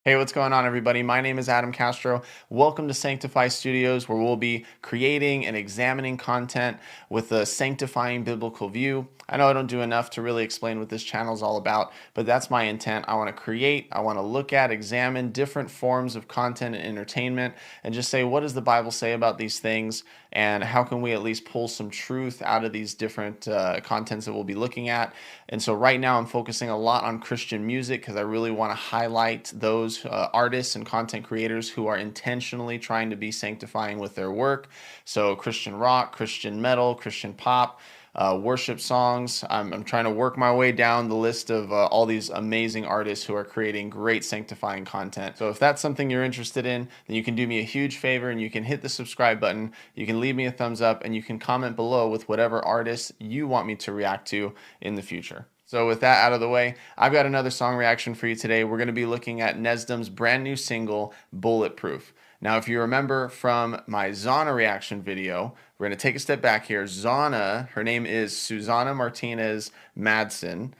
Hey, what's going on, everybody? My name is Adam Castro. Welcome to Sanctify Studios, where we'll be creating and examining content with a sanctifying biblical view. I know I don't do enough to really explain what this channel is all about, but that's my intent. I want to create, I want to look at, examine different forms of content and entertainment, and just say, what does the Bible say about these things, and how can we at least pull some truth out of these different contents that we'll be looking at. And so right now I'm focusing a lot on Christian music because I really want to highlight those artists and content creators who are intentionally trying to be sanctifying with their work. So Christian rock, Christian metal, Christian pop, worship songs. I'm trying to work my way down the list of all these amazing artists who are creating great sanctifying content. So if that's something you're interested in, then you can do me a huge favor and you can hit the subscribe button, you can leave me a thumbs up, and you can comment below with whatever artists you want me to react to in the future. So with that out of the way, I've got another song reaction for you today. We're going to be looking at Nesdam's brand new single, Bulletproof. Now, if you remember from my Zana reaction video, we're going to take a step back here. Zana, her name is Susanna Martinez Madsen,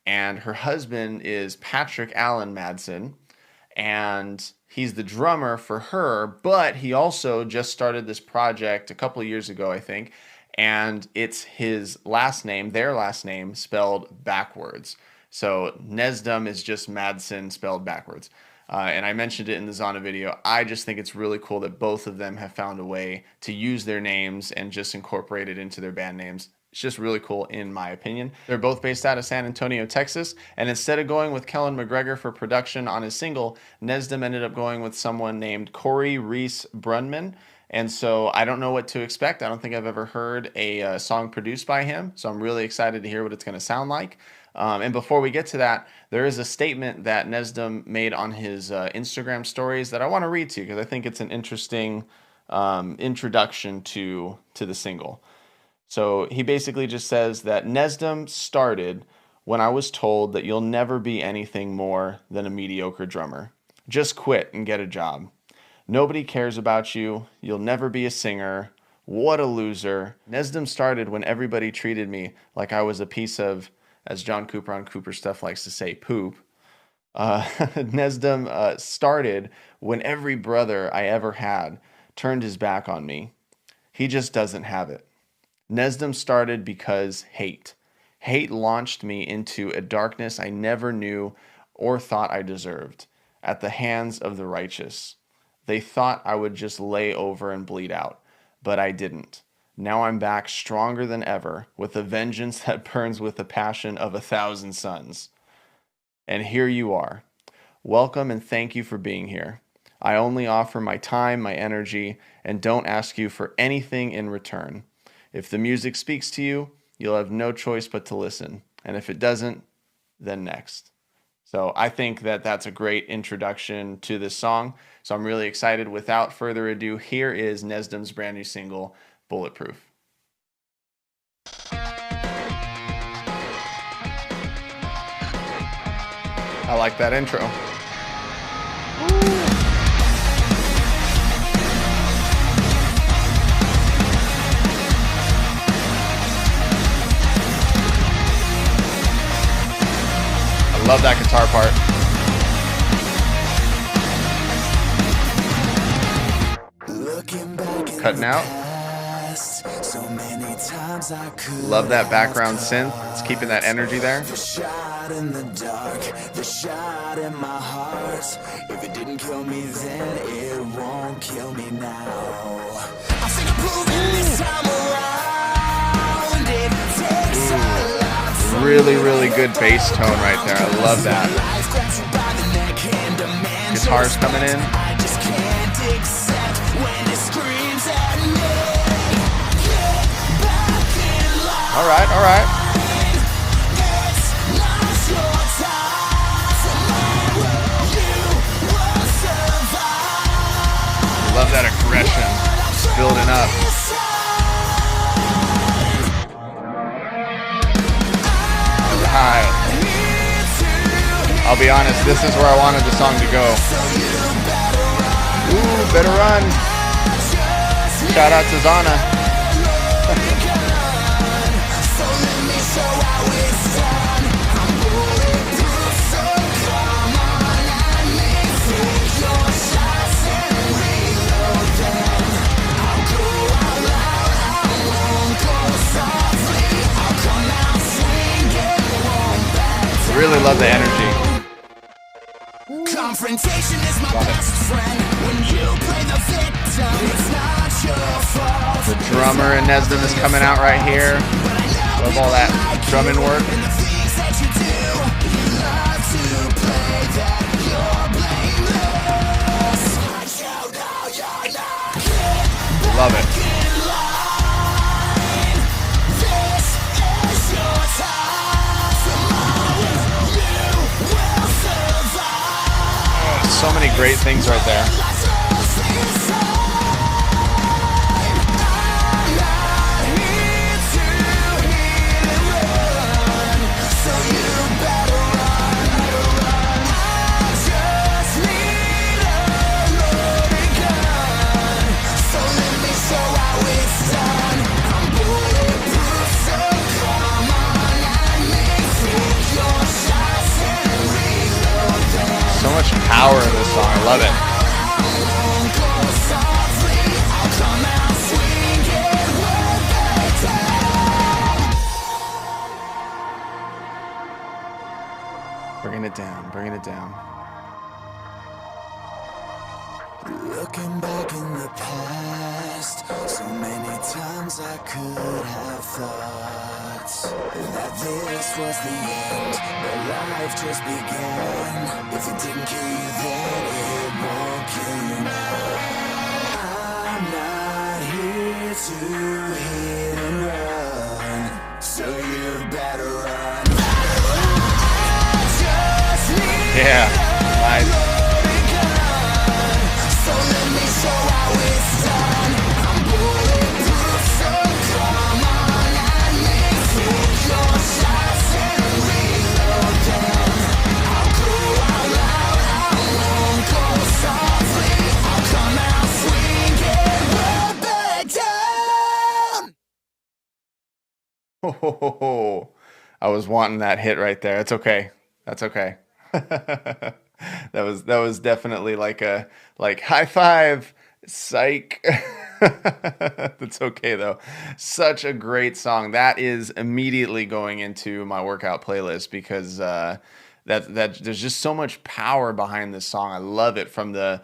and her husband is Patrick Allen Madsen, and he's the drummer for her, but he also just started this project a couple of years ago, I think, and it's his last name, their last name, spelled backwards. So Nesdam is just Madsen spelled backwards. And I mentioned it in the Zana video. I just think it's really cool that both of them have found a way to use their names and just incorporate it into their band names. It's just really cool in my opinion. They're both based out of San Antonio, Texas. And instead of going with Kellen McGregor for production on his single, Nesdam ended up going with someone named Corey Reese Brunman. And so I don't know what to expect. I don't think I've ever heard a song produced by him. So I'm really excited to hear what it's going to sound like. And before we get to that, there is a statement that Nesdam made on his Instagram stories that I want to read to you because I think it's an interesting introduction to the single. So he basically just says that Nesdam started when I was told that you'll never be anything more than a mediocre drummer. Just quit and get a job. Nobody cares about you. You'll never be a singer. What a loser. Nesdam started when everybody treated me like I was a piece of, as John Cooper on Cooper Stuff likes to say, poop. Nesdam started when every brother I ever had turned his back on me. He just doesn't have it. Nesdam started because hate. Hate launched me into a darkness I never knew or thought I deserved at the hands of the righteous. They thought I would just lay over and bleed out, but I didn't. Now I'm back stronger than ever with a vengeance that burns with the passion of 1,000 suns. And here you are. Welcome and thank you for being here. I only offer my time, my energy, and don't ask you for anything in return. If the music speaks to you, you'll have no choice but to listen. And if it doesn't, then next. So I think that that's a great introduction to this song. So I'm really excited. Without further ado, here is Nesdam's brand new single, Bulletproof. I like that intro. I love that guitar part. Cutting out. Love that background synth. It's keeping that energy there. The shot in the dark, the shot in my heart. If it didn't kill me then, it won't kill me now. I think I'm proving this time around. It takes a lot. Really, really good bass tone right there. I love that. Guitars coming in. I just can't accept when it screams at me. All right, all right. Love that aggression. Just building up. High. I'll be honest, this is where I wanted the song to go. Ooh, better run. Shout out to Zana. really love the energy. Confrontation is my best friend. When you play the victim, it's not your fault. The drummer in Nesdam is coming out right here. Love all that drumming work. And the things that you do, you love to play that you're blameless. You know you're not. Love it. In line. This is your time. Tomorrow you will survive. So many great things right there. So much power in this song. I love it. Bringing it down, bringing it down. Looking back in the past, so many times I could have thought that this was the end, but life just began. If it didn't kill you then, it won't kill you now. I'm not here to hit and run, so you better run. I just need Yeah, nice. so let me show how it's done. I'm bulletproof, so come on and take your shots and reload them. I'll go out loud, I won't go softly. I'll come out swinging, right back down. Oh, I was wanting that hit right there. It's okay. That's okay. That was definitely like a high five, psych. That's okay though. Such a great song. That is immediately going into my workout playlist because that there's just so much power behind this song. I love it from the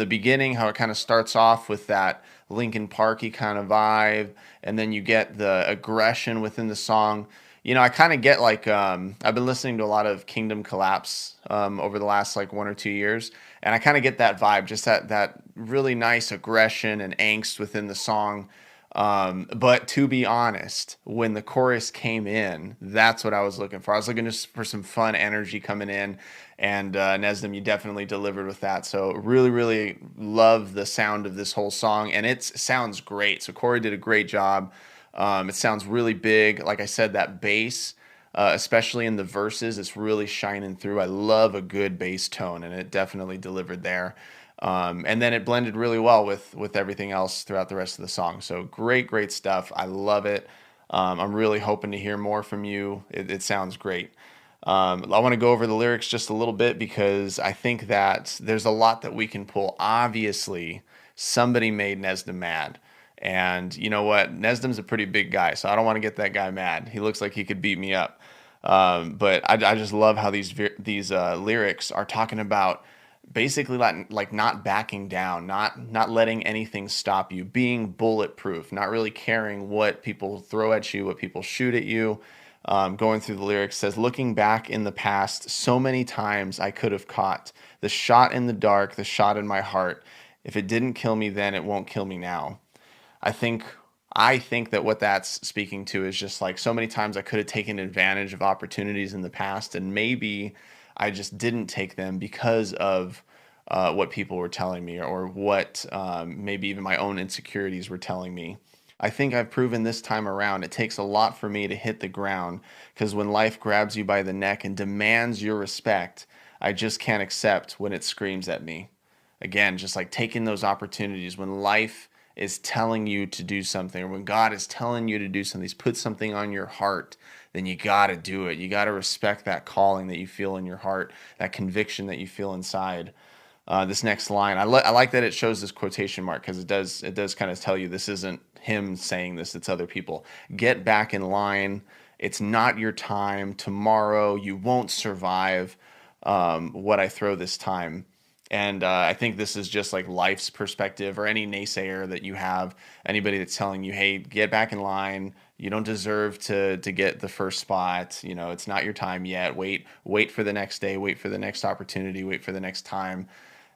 beginning, how it kind of starts off with that Linkin Parky kind of vibe, and then you get the aggression within the song. You know, I kind of get like I've been listening to a lot of Kingdom Collapse over the last like 1 or 2 years, and I kind of get that vibe, just that really nice aggression and angst within the song. But to be honest, when the chorus came in, that's what I was looking for. I was looking just for some fun energy coming in, and Nesdam, you definitely delivered with that. So really, really love the sound of this whole song, and it sounds great. So Corey did a great job. It sounds really big. Like I said, that bass, especially in the verses, it's really shining through. I love a good bass tone, and it definitely delivered there. And then it blended really well with everything else throughout the rest of the song. So great stuff. I love it. I'm really hoping to hear more from you. It sounds great. I want to go over the lyrics just a little bit because I think that there's a lot that we can pull. Obviously, somebody made Nesdam mad. And you know what? Nesdam's a pretty big guy, so I don't want to get that guy mad. He looks like he could beat me up. But I just love how these lyrics are talking about basically like not backing down, not letting anything stop you, being bulletproof, not really caring what people throw at you, what people shoot at you. Going through the lyrics says, looking back in the past, so many times I could have caught the shot in the dark, the shot in my heart. If it didn't kill me then, it won't kill me now. I think that what that's speaking to is just like so many times I could have taken advantage of opportunities in the past, and maybe I just didn't take them because of what people were telling me, or what maybe even my own insecurities were telling me. I think I've proven this time around it takes a lot for me to hit the ground, because when life grabs you by the neck and demands your respect, I just can't accept when it screams at me. Again, just like taking those opportunities when life is telling you to do something, or when God is telling you to do something, He's put something on your heart, then you got to do it. You got to respect that calling that you feel in your heart, that conviction that you feel inside. This next line, I like that it shows this quotation mark, because it does kind of tell you this isn't him saying this, it's other people. Get back in line It's not your time. Tomorrow, you won't survive what I throw this time. And I think this is just like life's perspective, or any naysayer that you have, anybody that's telling you, hey, get back in line. You don't deserve to get the first spot. You know, it's not your time yet. Wait for the next day, wait for the next opportunity, wait for the next time.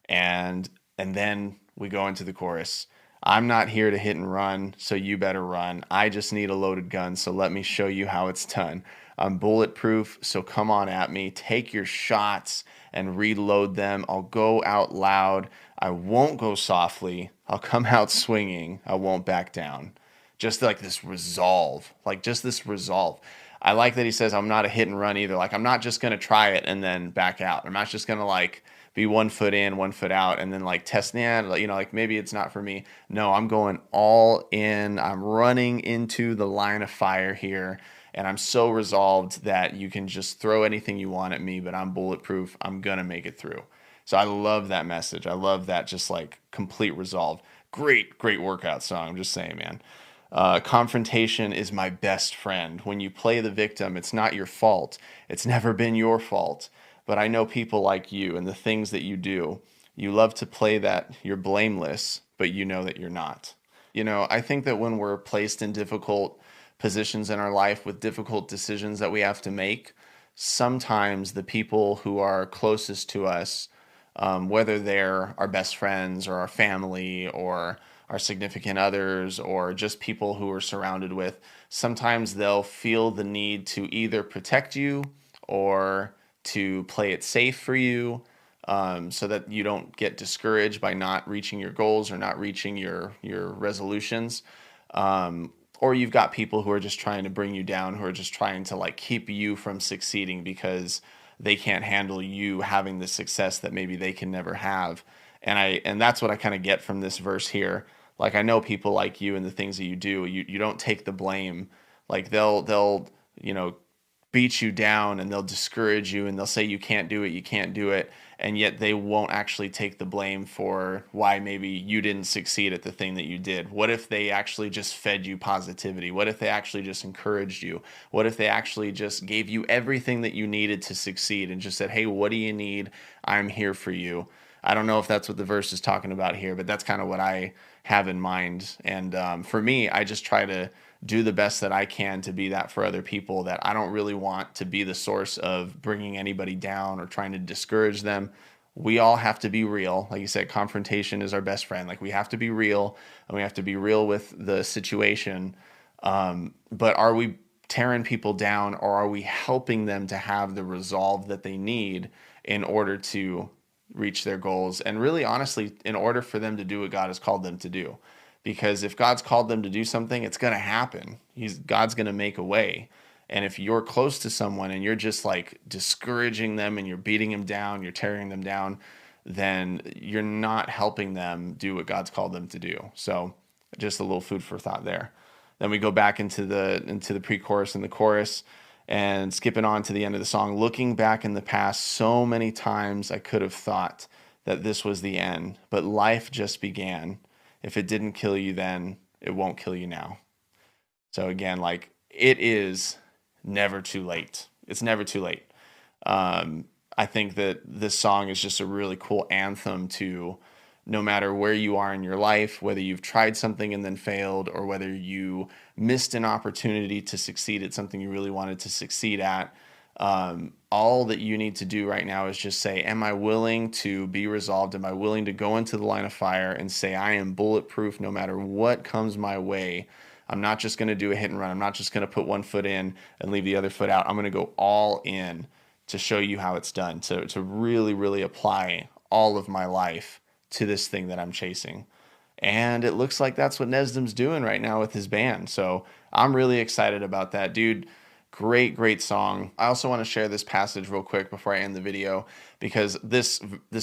And then we go into the chorus. I'm not here to hit and run, so you better run. I just need a loaded gun, so let me show you how it's done. I'm bulletproof, so come on at me. Take your shots and reload them. I'll go out loud. I won't go softly. I'll come out swinging. I won't back down. Just like this resolve, like just this resolve. I like that he says, I'm not a hit and run either. Like, I'm not just going to try it and then back out. I'm not just going to like be 1 foot in, 1 foot out, and then like test, you know, like maybe it's not for me. No, I'm going all in. I'm running into the line of fire here. And I'm so resolved that you can just throw anything you want at me, but I'm bulletproof. I'm going to make it through. So I love that message. I love that, just like complete resolve. Great, great workout song. I'm just saying, man. Confrontation is my best friend. When you play the victim, it's not your fault. It's never been your fault. But I know people like you and the things that you do. You love to play that you're blameless, but you know that you're not. You know, I think that when we're placed in difficult positions in our life with difficult decisions that we have to make, sometimes the people who are closest to us, whether they're our best friends or our family or our significant others or just people who we're surrounded with, sometimes they'll feel the need to either protect you or to play it safe for you, so that you don't get discouraged by not reaching your goals or not reaching your resolutions. Or you've got people who are just trying to bring you down, who are just trying to like keep you from succeeding because they can't handle you having the success that maybe they can never have. And that's what I kind of get from this verse here. Like, I know people like you and the things that you do. You don't take the blame. Like, they'll you know, beat you down and they'll discourage you and they'll say you can't do it, you can't do it, and yet they won't actually take the blame for why maybe you didn't succeed at the thing that you did. What if they actually just fed you positivity? What if they actually just encouraged you? What if they actually just gave you everything that you needed to succeed and just said, hey, what do you need? I'm here for you. I don't know if that's what the verse is talking about here, but that's kind of what I have in mind. And for me, I just try to do the best that I can to be that for other people, that I don't really want to be the source of bringing anybody down or trying to discourage them. We all have to be real. Like you said, confrontation is our best friend. Like, we have to be real, and we have to be real with the situation. But are we tearing people down, or are we helping them to have the resolve that they need in order to reach their goals? And really, honestly, in order for them to do what God has called them to do. Because if God's called them to do something, it's going to happen. God's going to make a way. And if you're close to someone and you're just like discouraging them and you're beating them down, you're tearing them down, then you're not helping them do what God's called them to do. So just a little food for thought there. Then we go back into the pre-chorus and the chorus, and skipping on to the end of the song. Looking back in the past, so many times I could have thought that this was the end, but life just began. If it didn't kill you then, it won't kill you now. So again, like, it is never too late. It's never too late. I think that this song is just a really cool anthem to, no matter where you are in your life, whether you've tried something and then failed, or whether you missed an opportunity to succeed at something you really wanted to succeed at, all that you need to do right now is just say, am I willing to be resolved? Am I willing to go into the line of fire and say, I am bulletproof no matter what comes my way? I'm not just going to do a hit and run. I'm not just going to put 1 foot in and leave the other foot out. I'm going to go all in to show you how it's done, to really, really apply all of my life to this thing that I'm chasing. And it looks like that's what Nesdam's doing right now with his band. So I'm really excited about that, dude. Great, great song. I also want to share this passage real quick before I end the video, because this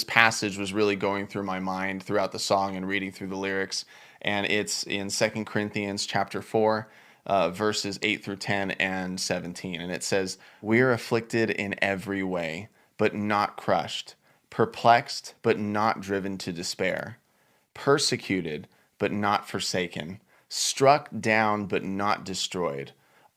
passage was really going through my mind throughout the song and reading through the lyrics. And it's in 2 Corinthians chapter 4, verses 8 through 10 and 17. And it says, we are afflicted in every way, but not crushed, perplexed, but not driven to despair, persecuted, but not forsaken, struck down, but not destroyed,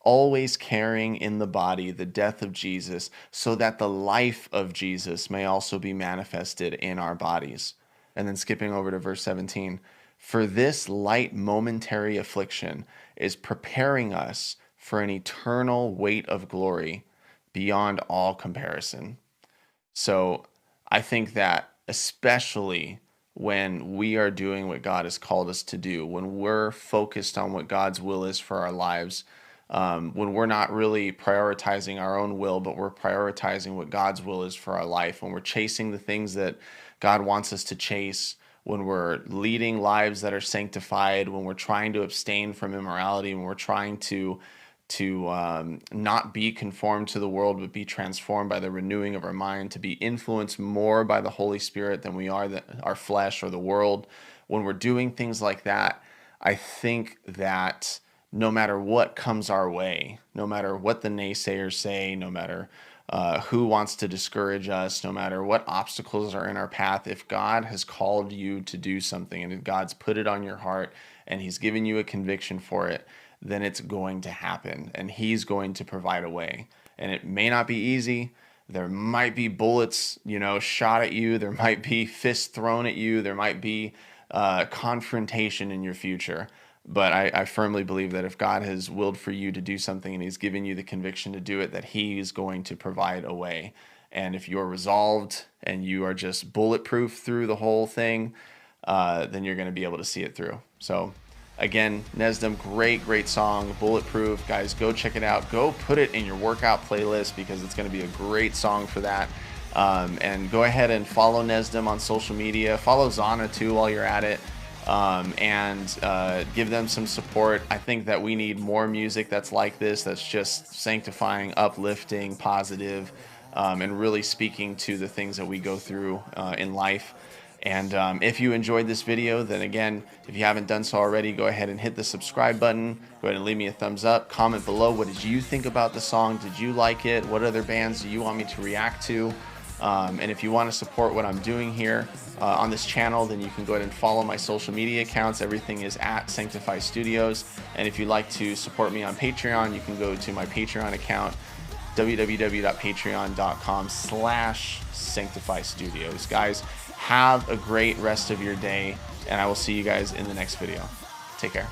always carrying in the body the death of Jesus, so that the life of Jesus may also be manifested in our bodies. And then skipping over to verse 17, for this light momentary affliction is preparing us for an eternal weight of glory beyond all comparison. So I think that especially when we are doing what God has called us to do, when we're focused on what God's will is for our lives, when we're not really prioritizing our own will, but we're prioritizing what God's will is for our life, when we're chasing the things that God wants us to chase, when we're leading lives that are sanctified, when we're trying to abstain from immorality, when we're trying to not be conformed to the world, but be transformed by the renewing of our mind, to be influenced more by the Holy Spirit than we are our flesh or the world. When we're doing things like that, I think that no matter what comes our way, no matter what the naysayers say, no matter who wants to discourage us, no matter what obstacles are in our path, if God has called you to do something and if God's put it on your heart and He's given you a conviction for it, then it's going to happen and He's going to provide a way. And it may not be easy. There might be bullets, shot at you. There might be fists thrown at you. There might be confrontation in your future. But I firmly believe that if God has willed for you to do something and He's given you the conviction to do it, that He's going to provide a way. And if you're resolved and you are just bulletproof through the whole thing, then you're going to be able to see it through. So again, Nesdam, great song, Bulletproof. Guys, go check it out. Go put it in your workout playlist because it's going to be a great song for that. And go ahead and follow Nesdam on social media. Follow Zana too while you're at it. And give them some support. I think that we need more music that's like this, that's just sanctifying, uplifting, positive, and really speaking to the things that we go through in life. And if you enjoyed this video, then again, if you haven't done so already, go ahead and hit the subscribe button. Go ahead and leave me a thumbs up. Comment below, what did you think about the song? Did you like it? What other bands do you want me to react to? And if you want to support what I'm doing here on this channel, then you can go ahead and follow my social media accounts. Everything is at Sanctify Studios. And if you'd like to support me on Patreon, you can go to my Patreon account, www.patreon.com/Sanctify Studios. Guys, have a great rest of your day, and I will see you guys in the next video. Take care.